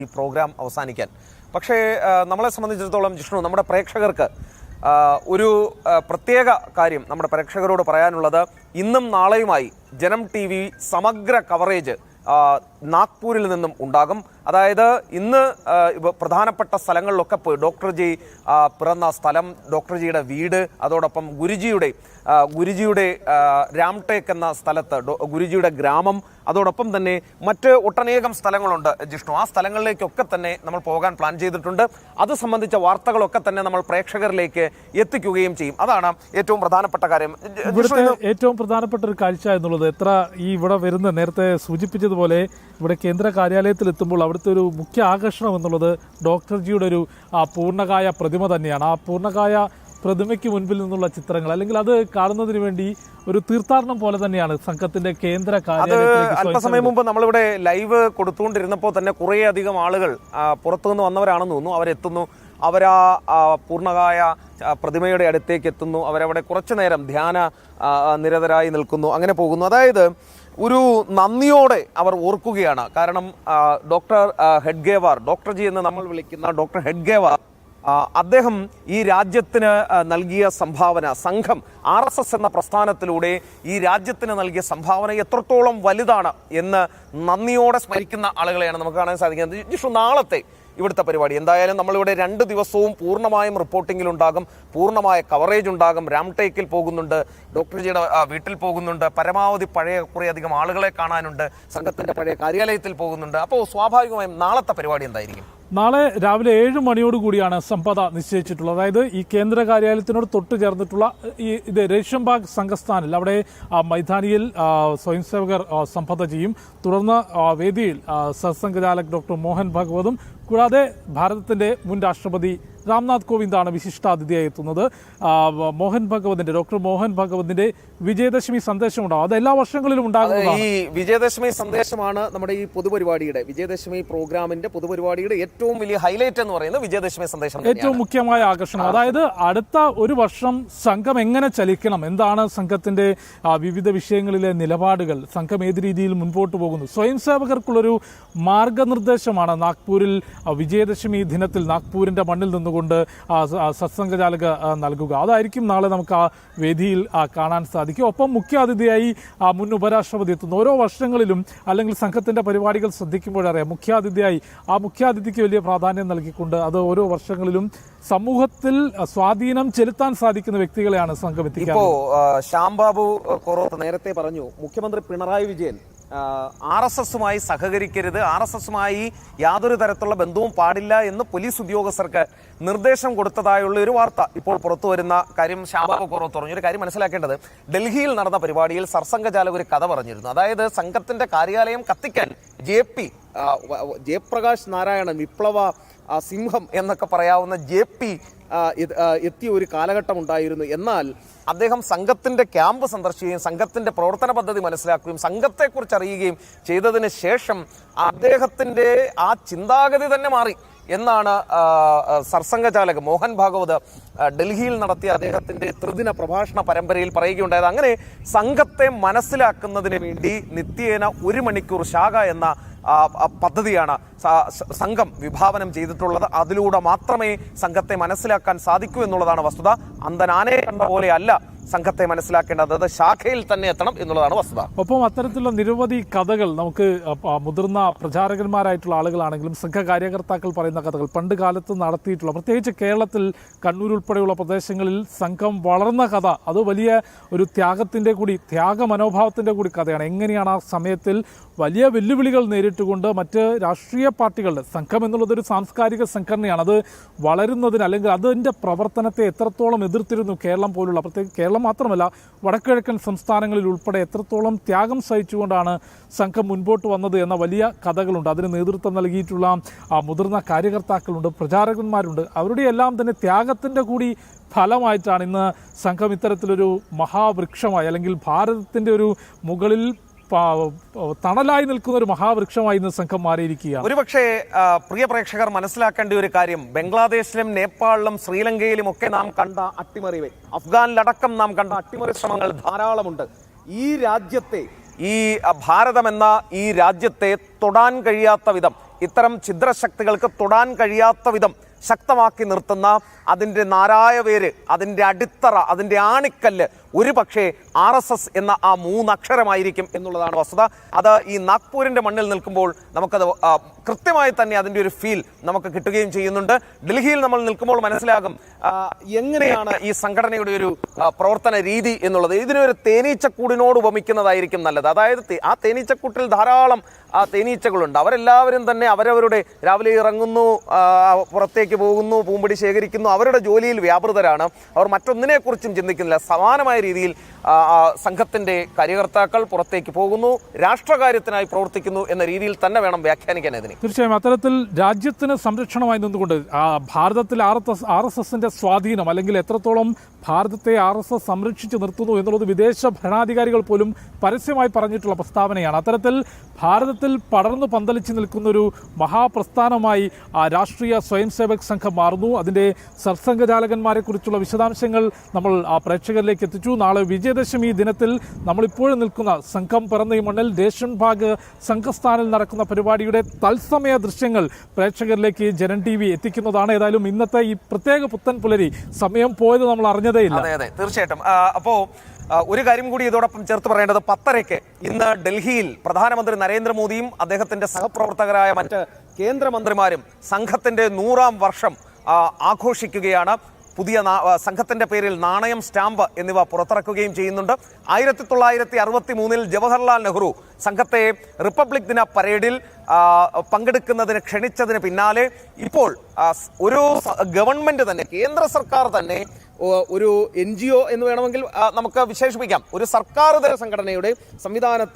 ഈ പ്രോഗ്രാം അവസാനിക്കാൻ. പക്ഷേ നമ്മളെ സംബന്ധിച്ചിടത്തോളം ജിഷ്ണു, നമ്മുടെ പ്രേക്ഷകർക്ക് ഒരു പ്രത്യേക കാര്യം നമ്മുടെ പ്രേക്ഷകരോട് പറയാനുള്ളത്, ഇന്നും നാളെയുമായി ജനം TV സമഗ്ര കവറേജ് നാഗ്പൂരിൽ നിന്നും ഉണ്ടാകും. അതായത് ഇന്ന് പ്രധാനപ്പെട്ട സ്ഥലങ്ങളിലൊക്കെ പോയി ഡോക്ടർ ജി പിറന്ന സ്ഥലം, ഡോക്ടർ ജിയുടെ വീട്, അതോടൊപ്പം ഗുരുജിയുടെ രാംടേക്ക് എന്ന സ്ഥലത്ത് ഗുരുജിയുടെ ഗ്രാമം, അതോടൊപ്പം തന്നെ മറ്റ് ഒട്ടനേകം സ്ഥലങ്ങളുണ്ട് ജിഷ്ണു. ആ സ്ഥലങ്ങളിലേക്കൊക്കെ തന്നെ നമ്മൾ പോകാൻ പ്ലാൻ ചെയ്തിട്ടുണ്ട്. അത് സംബന്ധിച്ച വാർത്തകളൊക്കെ തന്നെ നമ്മൾ പ്രേക്ഷകരിലേക്ക് എത്തിക്കുകയും ചെയ്യും. അതാണ് ഏറ്റവും പ്രധാനപ്പെട്ട കാര്യം. ഏറ്റവും പ്രധാനപ്പെട്ട ഒരു കാഴ്ച എന്നുള്ളത്, ഇവിടെ വരുന്ന നേരത്തെ സൂചിപ്പിച്ചതുപോലെ ഇവിടെ കേന്ദ്ര കാര്യാലയത്തിൽ എത്തുമ്പോൾ അവിടുത്തെ ഒരു മുഖ്യ ആകർഷണം എന്നുള്ളത് ഡോക്ടർ ജിയുടെ ഒരു പൂർണ്ണകായ പ്രതിമ തന്നെയാണ്. ആ പൂർണ്ണകായ പ്രതിമയ്ക്ക് മുൻപിൽ നിന്നുള്ള ചിത്രങ്ങൾ, അല്ലെങ്കിൽ അത് കാണുന്നതിന് വേണ്ടി ഒരു തീർത്ഥാടനം പോലെ തന്നെയാണ് സംഘത്തിന്റെ കേന്ദ്ര കാര്യാലയത്തിലേക്ക്. അല്പസമയം മുമ്പ് നമ്മളിവിടെ ലൈവ് കൊടുത്തുകൊണ്ടിരുന്നപ്പോൾ തന്നെ കുറേയധികം ആളുകൾ പുറത്തുനിന്ന് വന്നവരാണെന്ന് തോന്നുന്നു. അവരെത്തുന്നു, അവരാ പൂർണ്ണകായ പ്രതിമയുടെ അടുത്തേക്ക് എത്തുന്നു, അവരവിടെ കുറച്ചു നേരം ധ്യാന നിരതരായി നിൽക്കുന്നു, അങ്ങനെ പോകുന്നു. അതായത് ഒരു നന്ദിയോടെ അവർ ഓർക്കുകയാണ്. കാരണം ഡോക്ടർ ഹെഡ്ഗേവാർ, ഡോക്ടർ ജി എന്ന് നമ്മൾ വിളിക്കുന്ന ഡോക്ടർ ഹെഡ്ഗേവാർ, അദ്ദേഹം ഈ രാജ്യത്തിന് നൽകിയ സംഭാവന, സംഘം RSS എന്ന പ്രസ്ഥാനത്തിലൂടെ ഈ രാജ്യത്തിന് നൽകിയ സംഭാവന എത്രത്തോളം വലുതാണ് എന്ന് നന്ദിയോടെ സ്മരിക്കുന്ന ആളുകളെയാണ് നമുക്ക് കാണാൻ സാധിക്കുന്നത്. ജിഷു, നാളത്തെ ഇവിടുത്തെ പരിപാടി എന്തായാലും നമ്മളിവിടെ 2 ദിവസവും പൂർണ്ണമായും റിപ്പോർട്ടിങ്ങിലുണ്ടാകും, പൂർണ്ണമായ കവറേജ് ഉണ്ടാകും. രാംടേക്കിൽ പോകുന്നുണ്ട്, ഡോക്ടർ ജിയുടെ വീട്ടിൽ പോകുന്നുണ്ട്, പരമാവധി കുറേയധികം ആളുകളെ കാണാനുണ്ട്, സംഘത്തിന്റെ പഴയ കാര്യാലയത്തിൽ പോകുന്നുണ്ട്. അപ്പോൾ സ്വാഭാവികമായും നാളത്തെ പരിപാടി എന്തായിരിക്കും? നാളെ രാവിലെ 7 മണിയോടുകൂടിയാണ് സമ്പത നിശ്ചയിച്ചിട്ടുള്ളത്. അതായത് ഈ കേന്ദ്ര കാര്യാലയത്തിനോട് തൊട്ട് ചേർന്നിട്ടുള്ള ഇത് രേഷംബാഗ് സംഘസ്ഥാനിൽ അവിടെ മൈതാനിയിൽ സ്വയം സേവകർ സമ്പത ചെയ്യും. തുടർന്ന് വേദിയിൽ സർസംഘചാലക് ഡോക്ടർ മോഹൻ ഭാഗവതും കൂടാതെ ഭാരതത്തിന്റെ മുൻ രാഷ്ട്രപതി രാംനാഥ് കോവിന്ദാണ് വിശിഷ്ടാതിഥിയായി എത്തുന്നത്. ഡോക്ടർ മോഹൻ ഭഗവതിന്റെ വിജയദശമി സന്ദേശം ഉണ്ടാവും. അത് എല്ലാ വർഷങ്ങളിലും ഉണ്ടാകും. ഈ വിജയദശമി സന്ദേശമാണ് നമ്മുടെ ഈ പൊതുപരിപാടിയുടെ, വിജയദശമി പ്രോഗ്രാമിന്റെ പൊതുപരിപാടിയുടെ ഏറ്റവും വലിയ ഹൈലൈറ്റ് എന്ന് പറയുന്നത് വിജയദശമി സന്ദേശം, ഏറ്റവും മുഖ്യമായ ആകർഷണം. അതായത് അടുത്ത ഒരു വർഷം സംഘം എങ്ങനെ ചലിക്കണം, എന്താണ് സംഘത്തിന്റെ വിവിധ വിഷയങ്ങളിലെ നിലപാടുകൾ, സംഘം ഏത് രീതിയിൽ മുൻപോട്ട് പോകുന്നു, സ്വയം സേവകർക്കുള്ളൊരു മാർഗനിർദ്ദേശമാണ് നാഗ്പൂരിൽ വിജയദശമി ദിനത്തിൽ നാഗ്പൂരിന്റെ മണ്ണിൽ നിന്നുകൊണ്ട് സത്സംഘചാലക നൽകുക. അതായിരിക്കും നാളെ നമുക്ക് ആ വേദിയിൽ കാണാൻ സാധിക്കും. ഒപ്പം മുഖ്യാതിഥിയായി മുൻ ഉപരാഷ്ട്രപതി എത്തുന്നു. ഓരോ വർഷങ്ങളിലും അല്ലെങ്കിൽ സംഘത്തിന്റെ പരിപാടികൾ ശ്രദ്ധിക്കുമ്പോഴറിയാം, മുഖ്യാതിഥിക്ക് വലിയ പ്രാധാന്യം നൽകിക്കൊണ്ട് അത് ഓരോ വർഷങ്ങളിലും സമൂഹത്തിൽ സ്വാധീനം ചെലുത്താൻ സാധിക്കുന്ന വ്യക്തികളെയാണ് സംഘം എത്തിക്കുക. ഇപ്പോ ശ്യാംബാബു കൊറോത്ത് നേരത്തെ പറഞ്ഞു, മുഖ്യമന്ത്രി പിണറായി വിജയൻ RSSുമായി സഹകരിക്കരുത്, RSSുമായി യാതൊരു തരത്തിലുള്ള ബന്ധവും പാടില്ല എന്ന് പോലീസ് ഉദ്യോഗസ്ഥർക്ക് നിർദ്ദേശം കൊടുത്തതായുള്ള ഒരു വാർത്ത ഇപ്പോൾ പുറത്തു വരുന്ന കാര്യം ശ്യാംബാബു കൊറോത്ത് പറഞ്ഞു. ഒരു കാര്യം മനസ്സിലാക്കേണ്ടത്, ഡൽഹിയിൽ നടന്ന പരിപാടിയിൽ സർസംഘചാലക് ഒരു കഥ പറഞ്ഞിരുന്നു. അതായത് സംഘത്തിന്റെ കാര്യാലയം കത്തിക്കാൻ ജയപ്രകാശ് നാരായണൻ, വിപ്ലവ സിംഹം എന്നൊക്കെ പറയാവുന്ന JP എത്തിയ ഒരു കാലഘട്ടം ഉണ്ടായിരുന്നു. എന്നാൽ അദ്ദേഹം സംഘത്തിന്റെ ക്യാമ്പ് സന്ദർശിക്കുകയും സംഘത്തിന്റെ പ്രവർത്തന പദ്ധതി മനസ്സിലാക്കുകയും സംഘത്തെക്കുറിച്ച് അറിയുകയും ചെയ്തതിന് ശേഷം അദ്ദേഹത്തിന്റെ ആ ചിന്താഗതി തന്നെ മാറി എന്നാണ് സർസംഘചാലക് മോഹൻ ഭാഗവത് ഡൽഹിയിൽ നടത്തിയ അദ്ദേഹത്തിന്റെ ത്രിദിന പ്രഭാഷണ പരമ്പരയിൽ പറയുകയുണ്ടായത്. അങ്ങനെ സംഘത്തെ മനസ്സിലാക്കുന്നതിന് വേണ്ടി നിത്യേന 1 മണിക്കൂർ ശാഖ എന്ന പദ്ധതിയാണ് സംഘം വിഭാവനം ചെയ്തിട്ടുള്ളത്. അതിലൂടെ മാത്രമേ സംഘത്തെ മനസ്സിലാക്കാൻ സാധിക്കൂ എന്നുള്ളതാണ് വസ്തുത. അന്തനാനെ കണ്ട പോലെയല്ല സംഘത്തെ മനസ്സിലാക്കേണ്ടത്, അത് ശാഖയിൽ തന്നെ എത്തണം എന്നുള്ളതാണ് വസ്തുത. ഒപ്പം അത്തരത്തിലുള്ള നിരവധി കഥകൾ നമുക്ക് മുതിർന്ന പ്രചാരകന്മാരായിട്ടുള്ള ആളുകളാണെങ്കിലും സംഘ കാര്യകർത്താക്കൾ പറയുന്ന കഥകൾ പണ്ട് കാലത്ത് നടത്തിയിട്ടുള്ള, പ്രത്യേകിച്ച് കേരളത്തിൽ കണ്ണൂർ ഉൾപ്പെടെയുള്ള പ്രദേശങ്ങളിൽ സംഘം വളർന്ന കഥ, അത് വലിയ ഒരു ത്യാഗ മനോഭാവത്തിന്റെ കൂടി കഥയാണ്. എങ്ങനെയാണ് ആ സമയത്തിൽ വലിയ വെല്ലുവിളികൾ നേരിട്ടുകൊണ്ട് മറ്റ് രാഷ്ട്രീയ പാർട്ടികളുടെ സംഘം എന്നുള്ളതൊരു സാംസ്കാരിക സംഘടനയാണ്, അത് വളരുന്നതിന് അല്ലെങ്കിൽ അതിൻ്റെ പ്രവർത്തനത്തെ എത്രത്തോളം എതിർത്തിരുന്നു കേരളം പോലുള്ള, പ്രത്യേകിച്ച് കേരളം മാത്രമല്ല വടക്കുകിഴക്കൻ സംസ്ഥാനങ്ങളിൽ ഉൾപ്പെടെ എത്രത്തോളം ത്യാഗം സഹിച്ചുകൊണ്ടാണ് സംഘം മുൻപോട്ട് വന്നത് എന്ന വലിയ കഥകളുണ്ട്. അതിന് നേതൃത്വം നൽകിയിട്ടുള്ള മുതിർന്ന കാര്യകർത്താക്കളുണ്ട്, പ്രചാരകന്മാരുണ്ട്. അവരുടെ എല്ലാം തന്നെ ത്യാഗത്തിൻ്റെ കൂടി ഫലമായിട്ടാണ് ഇന്ന് സംഘം ഇത്തരത്തിലൊരു മഹാവൃക്ഷമായി, അല്ലെങ്കിൽ ഭാരതത്തിൻ്റെ ഒരു മുകളിൽ തണലായി നിൽക്കുന്ന ഒരു മഹാവൃക്ഷമായി ഇന്ന് സംഘം മാറിയിരിക്കുകയാണ്. ഒരുപക്ഷെ പ്രിയ പ്രേക്ഷകർ മനസ്സിലാക്കേണ്ട ഒരു കാര്യം, ബംഗ്ലാദേശിലും നേപ്പാളിലും ശ്രീലങ്കയിലും ഒക്കെ നാം കണ്ട അട്ടിമറി, അഫ്ഗാനിലടക്കം നാം കണ്ട അട്ടിമറി ശ്രമങ്ങൾ ധാരാളമുണ്ട്. ഈ ഭാരതം എന്ന ഈ രാജ്യത്തെ തൊടാൻ കഴിയാത്ത വിധം ഇത്തരം ഛിദ്രശക്തികൾക്ക് തൊടാൻ കഴിയാത്ത വിധം ശക്തമാക്കി നിർത്തുന്ന അതിൻ്റെ നാരായ വേര്, അതിൻ്റെ അടിത്തറ, അതിൻ്റെ ആണിക്കല്ല് ഒരു പക്ഷേ RSS എന്ന ആ 3 അക്ഷരമായിരിക്കും എന്നുള്ളതാണ് വസ്തുത. അത് ഈ നാഗ്പൂരിൻ്റെ മണ്ണിൽ നിൽക്കുമ്പോൾ നമുക്കത് കൃത്യമായി തന്നെ അതിൻ്റെ ഒരു ഫീൽ നമുക്ക് കിട്ടുകയും ചെയ്യുന്നുണ്ട്. ഡൽഹിയിൽ നമ്മൾ നിൽക്കുമ്പോൾ മനസ്സിലാകും എങ്ങനെയാണ് ഈ സംഘടനയുടെ ഒരു പ്രവർത്തന രീതി എന്നുള്ളത്. ഇതിനൊരു തേനീച്ചക്കൂടിനോട് ഉപമിക്കുന്നതായിരിക്കും നല്ലത്. അതായത് ആ തേനീച്ചക്കൂട്ടിൽ ധാരാളം തേനീച്ചകളുണ്ട്. അവരെല്ലാവരും തന്നെ അവരവരുടെ രാവിലെ ഇറങ്ങുന്നു, പുറത്തേക്ക് പോകുന്നു, പൂമ്പൊടി ശേഖരിക്കുന്നു, അവരുടെ ജോലിയിൽ വ്യാപൃതരാണ്. അവർ മറ്റൊന്നിനെക്കുറിച്ചും ചിന്തിക്കുന്നില്ല. സമാനമായ രീതിയിൽ സംഘത്തിൻ്റെ കാര്യകർത്താക്കൾ പുറത്തേക്ക് പോകുന്നു, രാഷ്ട്രകാര്യത്തിനായി പ്രവർത്തിക്കുന്നു എന്ന രീതിയിൽ തന്നെ വേണം വ്യാഖ്യാനിക്കാൻ ഇതിനെ. തീർച്ചയായും അത്തരത്തിൽ രാജ്യത്തിന് സംരക്ഷണമായി നിന്നുകൊണ്ട് ഭാരതത്തിൽ RSSന്റെ സ്വാധീനം അല്ലെങ്കിൽ എത്രത്തോളം ഭാരതത്തെ RSS സംരക്ഷിച്ചു നിർത്തുന്നു എന്നുള്ളത് വിദേശ ഭരണാധികാരികൾ പോലും പരസ്യമായി പറഞ്ഞിട്ടുള്ള പ്രസ്താവനയാണ്. അത്തരത്തിൽ ഭാരതത്തിൽ പടർന്നു പന്തലിച്ച് നിൽക്കുന്നൊരു മഹാപ്രസ്ഥാനമായി രാഷ്ട്രീയ സ്വയം സേവക് സംഘം മാറുന്നു. അതിൻ്റെ സർസംഘചാലകന്മാരെ കുറിച്ചുള്ള വിശദാംശങ്ങൾ നമ്മൾ പ്രേക്ഷകരിലേക്ക് എത്തിച്ചു. നാളെ വിജയദശമി ദിനത്തിൽ നമ്മളിപ്പോഴും നിൽക്കുന്ന സംഘം പിറന്ന ഈ മണ്ണിൽ റേഷൻ ബാഗ് സംഘസ്ഥാനിൽ നടക്കുന്ന പരിപാടിയുടെ തത്സമയ ദൃശ്യങ്ങൾ പ്രേക്ഷകരിലേക്ക് ജനൻ TV എത്തിക്കുന്നതാണ്. ഏതായാലും ഇന്നത്തെ ഈ പ്രത്യേക പുത്തൻ പുലരി സമയം പോയത് നമ്മൾ അറിഞ്ഞതേ ഇല്ല. അതെ, തീർച്ചയായിട്ടും. അപ്പോൾ ഒരു കാര്യം കൂടി ഇതോടൊപ്പം ചേർത്ത് പറയേണ്ടത്, 10:30 ഇന്ന് ഡൽഹിയിൽ പ്രധാനമന്ത്രി നരേന്ദ്രമോദിയും അദ്ദേഹത്തിന്റെ സഹപ്രവർത്തകരായ മറ്റ് കേന്ദ്രമന്ത്രിമാരും സംഘത്തിന്റെ 100ാം വർഷം ആഘോഷിക്കുകയാണ്. പുതിയ സംഘത്തിന്റെ പേരിൽ നാണയം, സ്റ്റാമ്പ് എന്നിവ പുറത്തിറക്കുകയും ചെയ്യുന്നുണ്ട്. 1963 ജവഹർലാൽ നെഹ്റു സംഘത്തെ റിപ്പബ്ലിക് ദിന പരേഡിൽ പങ്കെടുക്കുന്നതിന് ക്ഷണിച്ചതിന് പിന്നാലെ ഇപ്പോൾ ഒരു ഗവൺമെന്റ് തന്നെ, കേന്ദ്ര സർക്കാർ തന്നെ ഒരു NGO എന്ന് വേണമെങ്കിൽ നമുക്ക് വിശേഷിപ്പിക്കാം, ഒരു സർക്കാരിതര സംഘടനയുടെ സംവിധാനത്തിൽ